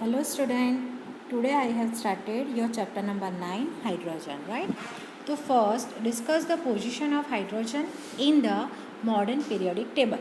Hello student, today I have started your chapter number 9 hydrogen, right? So first discuss the position of hydrogen in the modern periodic table.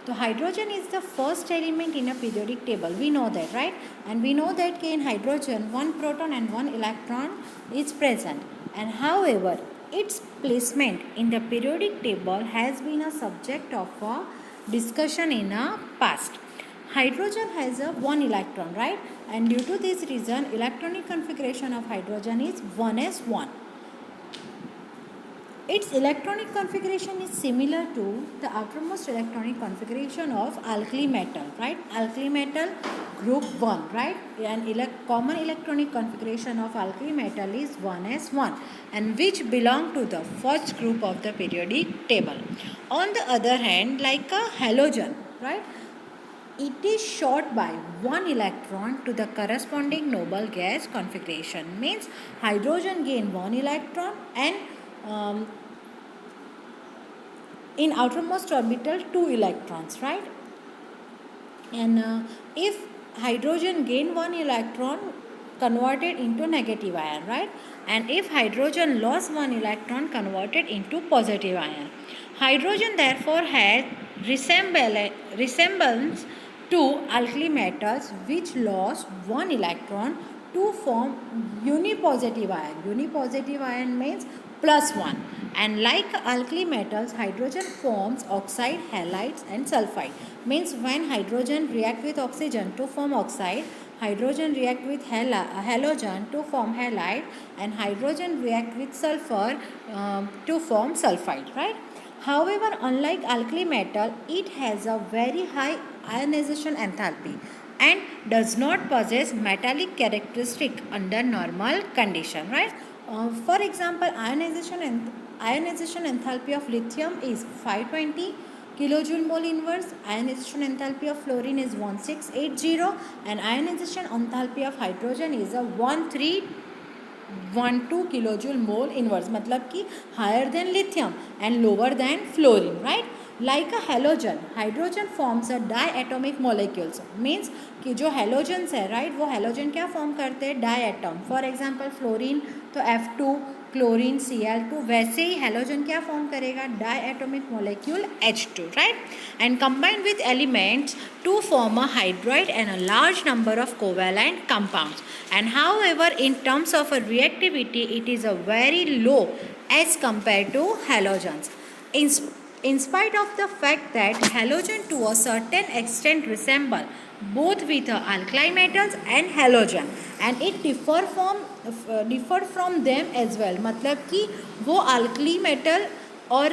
So hydrogen is the first element in a periodic table, we know that, right? And we know that in hydrogen one proton and one electron is present, and however its placement in the periodic table has been a subject of a discussion in a past. Hydrogen has a one electron, right? And due to this reason, electronic configuration of hydrogen is 1s1. Its electronic configuration is similar to the outermost electronic configuration of alkali metal, right? Alkali metal group 1, right? And common electronic configuration of alkali metal is 1s1, and which belong to the first group of the periodic table. On the other hand, like a halogen, right? It is short by one electron to the corresponding noble gas configuration. Means hydrogen gain one electron, and um, in outermost orbital two electrons, right? And if hydrogen gain one electron, converted into negative ion, right? And if hydrogen lost one electron, converted into positive ion. Hydrogen therefore has resemblance to alkali metals which lost one electron to form unipositive ion. Unipositive ion means plus 1, and like alkali metals, hydrogen forms oxide, halides and sulfide. Means when hydrogen react with oxygen to form oxide, hydrogen react with halogen to form halide, and hydrogen react with sulfur to form sulfide, right? However, unlike alkali metal, it has a very high ionization enthalpy and does not possess metallic characteristic under normal condition, right? For example, ionization enthalpy of lithium is 520 kilojoule mole inverse, ionization enthalpy of fluorine is 1680, and ionization enthalpy of hydrogen is a 1312 kilojoule mole inverse, मतलब कि higher than lithium and lower than fluorine, right? Like a halogen, hydrogen forms a diatomic molecules. Means कि जो halogens है, right, वो halogen क्या form करते हैं? Diatom. For example, fluorine तो F2, क्लोरीन Cl2, वैसे ही हेलोजन क्या फॉर्म करेगा? Diatomic molecule H2, right? And combined with elements to form a hydride and a large number of covalent compounds. And however, in terms of a reactivity, it is a very low as compared to halogens. In spite of the fact that halogen to a certain extent resemble both with alkali metals and halogen, and it differ from them as well. मतलब कि वो alkali metal और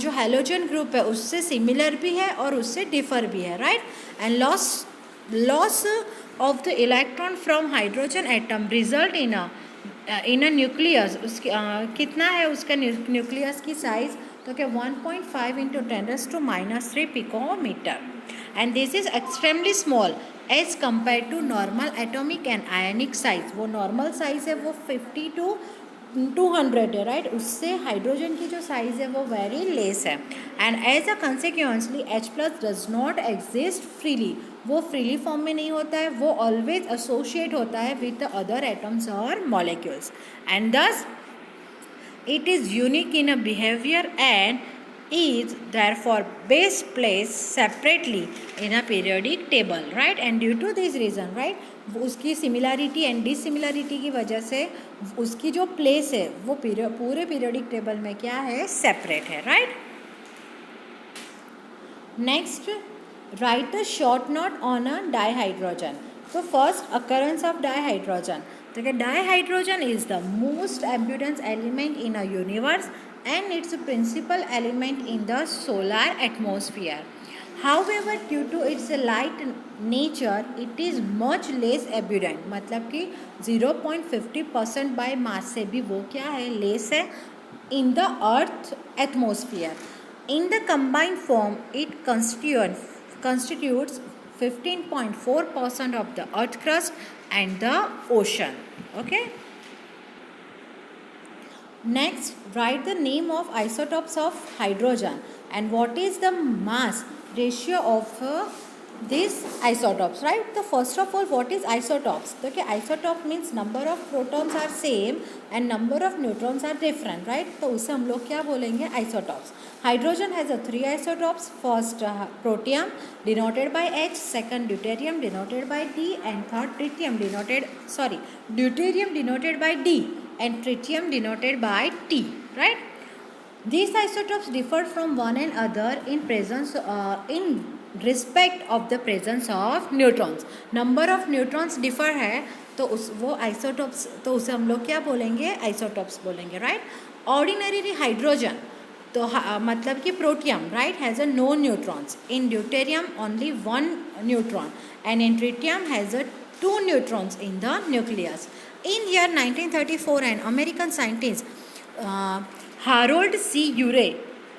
जो halogen group है उससे similar भी है और उससे differ भी है, right? And loss of the electron from hydrogen atom result in a nucleus. उसकी कितना है उसका न्यूक्लियस की साइज? तो क्या 1.5 into 10⁻³ picometer, and this is extremely small as compared to normal atomic and ionic size. वो normal size है वो 50 to 200 है, राइट? उससे हाइड्रोजन की जो साइज़ है वो वेरी लेस है. And as a consequently H plus does not exist freely. वो फ्रीली फॉर्म में नहीं होता है, वो ऑलवेज एसोशिएट होता है विद द अदर एटम्स और molecules, and this it is unique in a behavior and is therefore best placed separately in a periodic table, right? And due to this reason, right, उसकी similarity and dissimilarity की वजह से उसकी जो place है वो पूरे पीरियोडिक टेबल में क्या है? सेपरेट है, right? Next, right a short note on a dihydrogen. तो फर्स्ट अकरेंस ऑफ डाइहाइड्रोजन. तो क्या dihydrogen is the most abundant element in a universe and it's a principal element in the solar atmosphere. However, due to its light nature, it is much less abundant. मतलब कि 0.50% by mass से भी वो क्या है? Less है in the earth atmosphere. In the combined form, it constitutes 15.4% of the earth crust and the ocean. Okay. Next, write the name of isotopes of hydrogen and what is the mass ratio of these isotopes, right? So first of all, what is isotopes? तो कि isotope means number of protons are same and number of neutrons are different, right? तो उसे हम लोग क्या बोलेंगे? Isotopes. Hydrogen has a 3 isotopes. First protium denoted by H, second deuterium denoted by D, and third deuterium denoted by D and tritium denoted by T, right? These isotopes differ from one another in presence in respect of the presence of neutrons. Number of neutrons differ है तो उस वो isotopes तो उसे हम लोग क्या बोलेंगे? Isotopes बोलेंगे, right? Ordinary hydrogen तो मतलब कि protium, right, has a no neutrons. In deuterium only one neutron and in tritium has a 2 neutrons in the nucleus. In year 1934 an American scientist Harold C. Urey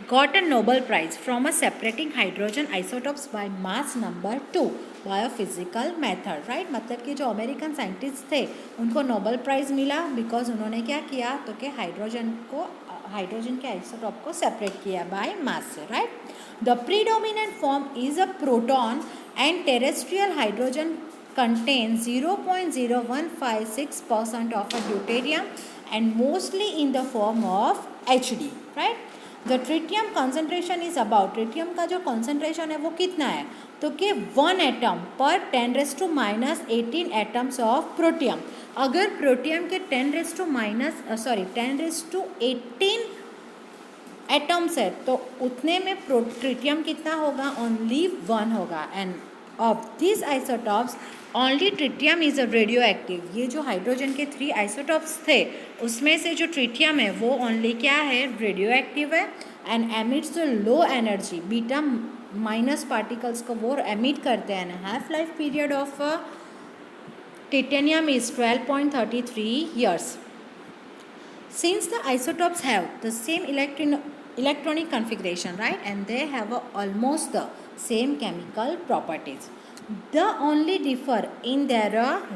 got a Nobel Prize from a separating hydrogen isotopes by mass number 2 by a physical method, right? मतलब कि जो American scientist थे उनको Nobel prize मिला because उन्होंने क्या किया तो कि हाइड्रोजन के आइसोटॉप को सेपरेट किया बाय मास से, right? The predominant form is a proton and terrestrial hydrogen contains 0.0156% of a deuterium and mostly in the form of HD, right? The tritium concentration is about, tritium का जो concentration है वो कितना है तो कि 1 atom per 10⁻18 atoms of protium. अगर protium के 10⁻18 एटम्स है तो उतने में ट्रिटियम कितना होगा? ओनली 1 होगा. End of this isotopes only tritium is a radio active. ये जो हाइड्रोजन के 3 आइसोटॉप्स थे उसमें से जो ट्रिटियम है वो ओनली क्या है? रेडियो एक्टिव है and emits low energy beta minus particles को वो एमिट करते हैं. Half life period of titanium is 12.33 years. Since the isotopes have the same electronic configuration, right, and they have almost the same chemical properties, they only differ in their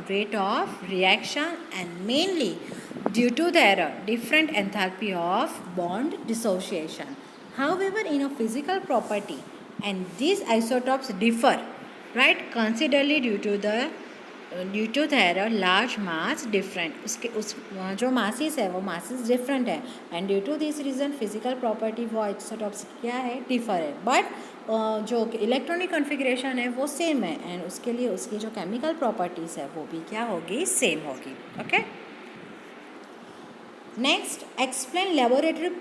rate of reaction and mainly due to their different enthalpy of bond dissociation. However, in a physical property, and these isotopes differ, right, considerably due to their large mass different. उसके उस जो masses है वो masses different है and due to this reason physical property वो isotopes क्या है? differ है. but जो electronic configuration है वो same है and उसके लिए उसकी जो chemical properties है वो भी क्या होगी? same होगी. okay. Next, explain laboratory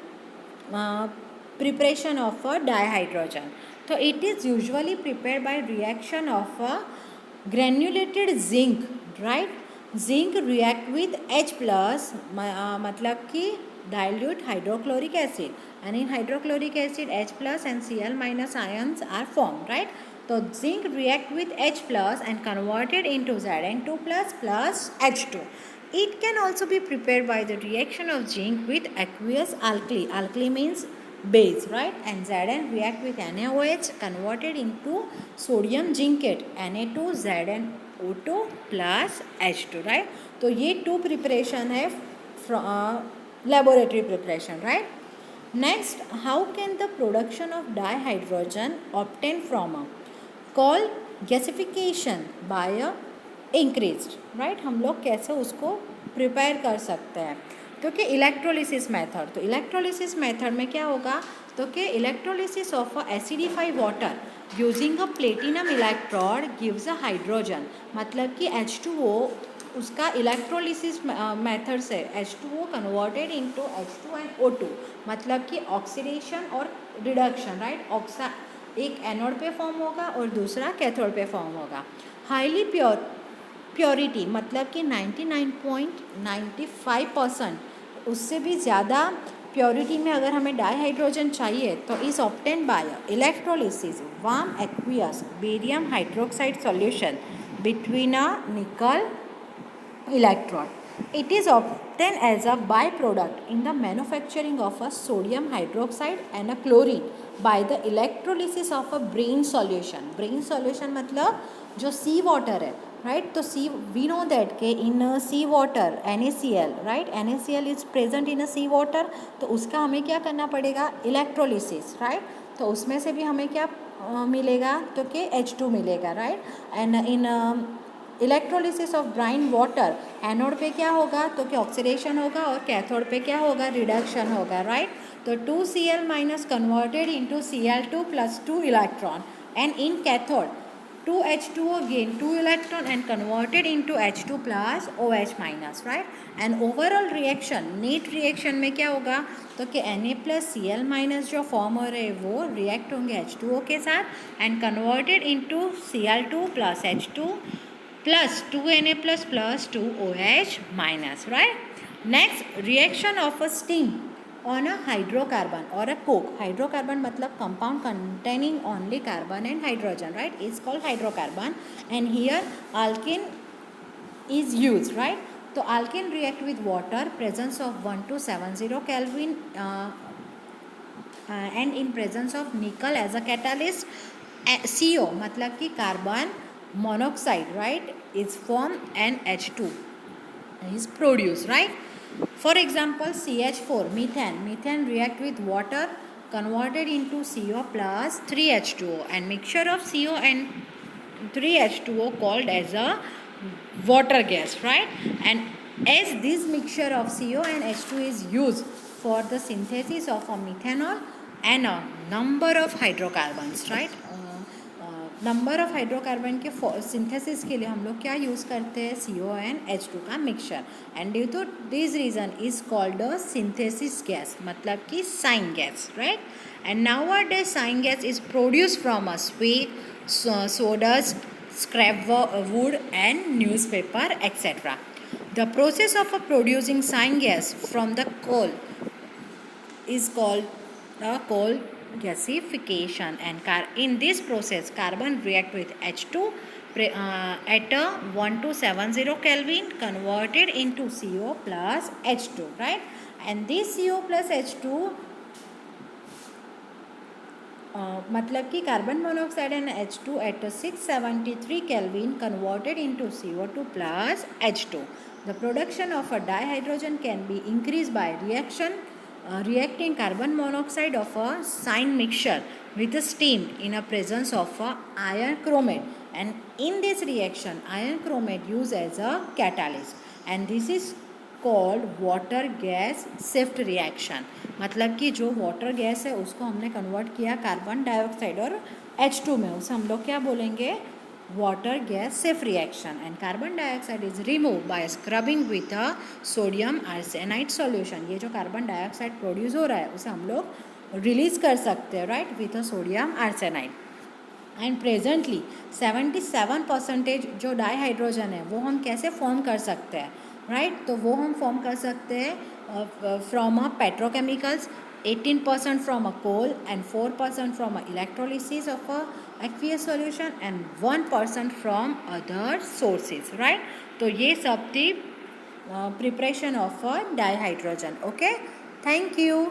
preparation of a dihydrogen. So it is usually prepared by reaction of a granulated zinc, right? Zinc react with H plus मतलब कि dilute hydrochloric acid and in hydrochloric acid H plus and Cl minus ions are formed, right? So zinc react with H plus and converted into Zn2 plus H2. It can also be prepared by the reaction of zinc with aqueous alkali. Alkali means base, right? And Zn react with NaOH converted into sodium zincate Na2 ZnO2 plus H2, right? तो ये 2 preparation है laboratory preparation, right? Next, how can the production of dihydrogen obtained from a called gasification by a increased, right? हम लोग कैसे उसको prepare कर सकते हैं तो कि इलेक्ट्रोलिसिस मेथड. तो इलेक्ट्रोलिसिस मेथड में क्या होगा तो कि electrolysis of a acidified water using a platinum electrode gives a hydrogen. मतलब कि H2O उसका इलेक्ट्रोलिसिस मेथड से H2O converted into H2 and O2 मतलब कि ऑक्सीडेशन और रिडक्शन, राइट? एक एनोड पे फॉर्म होगा और दूसरा कैथोड पे फॉर्म होगा. हाईली प्योरिटी मतलब कि 99.95% उससे भी ज़्यादा प्योरिटी में अगर हमें डाईहाइड्रोजन चाहिए तो is obtain bye electrolysis warm aqueous barium hydroxide solution between a निकल electrode. It is obtained as a byproduct in the manufacturing of a sodium hydroxide and a chlorine by the electrolysis of a brine solution. Brine solution मतलब जो sea water है, right? तो we know that के in sea water NaCl, right? NaCl is present in a sea water. तो उसका हमें क्या करना पड़ेगा? Electrolysis, right? तो उसमें से भी हमें क्या मिलेगा तो कि H2 मिलेगा, right. And in electrolysis of Bryan water, anode पे क्या होगा तो कि ऑक्सीडेशन होगा और कैथोड पे क्या होगा, रिडक्शन होगा, राइट. तो 2Cl minus converted into Cl2 plus 2 electron, and in cathode 2H2O gain 2 electron and converted into H2 plus OH minus, right. And overall reaction, neat reaction में क्या होगा तो कि Na plus Cl minus जो form हो रहे हैं वो रिएक्ट होंगे H2O के साथ and converted into Cl2 plus H2 plus 2Na plus 2OH minus, right. Next, reaction of a steam on a hydrocarbon or a coke. Hydrocarbon मतलब compound containing only carbon and hydrogen, right, is called hydrocarbon. And here alkene is used, right. So alkene react with water, presence of 1270 Kelvin and in presence of nickel as a catalyst. CO मतलब कि carbon monoxide, right, is formed and H2 is produced, right. For example, CH4, methane. Methane react with water converted into CO plus 3H2O, and mixture of CO and 3H2O called as a water gas, right. And as this mixture of CO and H2 is used for the synthesis of a methanol and a number of hydrocarbons, right. Number of hydrocarbon के synthesis के लिए हम लोग क्या use करते हैं, CO and H2 का mixture. And due to this reason is called a synthesis gas, मतलब कि syn gas, right. And nowadays syn gas is produce from a sweet, sawdust, scrap wood and newspaper, etc. The process of producing sign gas from the coal is called coal gasification, and in this process carbon react with H2 at a 1270 Kelvin converted into CO plus H2, right. And this CO plus H2 मतलब कि carbon monoxide and H2 at 673 Kelvin converted into CO2 plus H2. The production of a dihydrogen can be increased by reacting carbon monoxide of a sign mixture with a steam in a presence of a iron chromate, and in this reaction iron chromate used as a catalyst, and this is called water gas shift reaction. मतलब कि जो water gas है उसको हमने convert किया carbon dioxide और H2 में, उसे हम लोग क्या बोलेंगे, water gas shift reaction. And carbon dioxide is remove by scrubbing with a sodium arsenide solution. ये जो कार्बन डाइऑक्साइड प्रोड्यूस हो रहा है उसे हम लोग रिलीज कर सकते हैं, right, with a sodium arsenide. And presently 77% जो डाईहाइड्रोजन है वो हम कैसे फॉर्म कर सकते हैं, राइट. तो वो हम फॉर्म कर सकते हैं from a petrochemicals, 18% from a coal and 4% from a electrolysis of a aqueous solution and 1% from other sources, right. तो ये सब थी preparation of a dihydrogen. Okay, thank you.